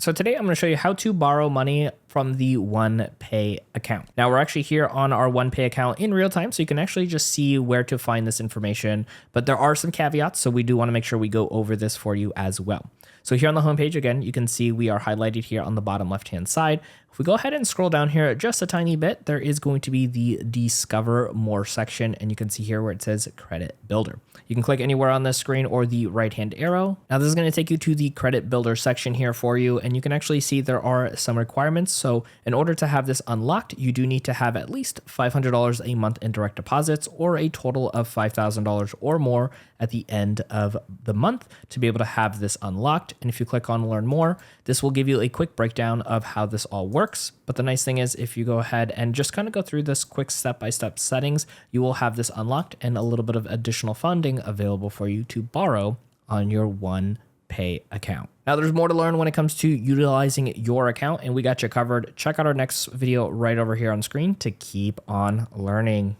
So today I'm going to show you how to borrow money from the OnePay account. Now we're actually here on our OnePay account in real time, so you can actually just see where to find this information. But there are some caveats, so we do want to make sure we go over this for you as well. So here on the homepage, again, you can see we are highlighted here on the bottom left-hand side. If we go ahead and scroll down here just a tiny bit, there is going to be the Discover More section, and you can see here where it says Credit Builder. You can click anywhere on this screen or the right-hand arrow. Now this is going to take you to the Credit Builder section here for you, and you can actually see there are some requirements. So in order to have this unlocked, you do need to have at least $500 a month in direct deposits or a total of $5,000 or more at the end of the month to be able to have this unlocked. And if you click on Learn More, this will give you a quick breakdown of how this all works. But the nice thing is if you go ahead and just kind of go through this quick step-by-step settings, you will have this unlocked and a little bit of additional funding available for you to borrow on your OnePay account. Now there's more to learn when it comes to utilizing your account, and we got you covered. Check out our next video right over here on screen to keep on learning.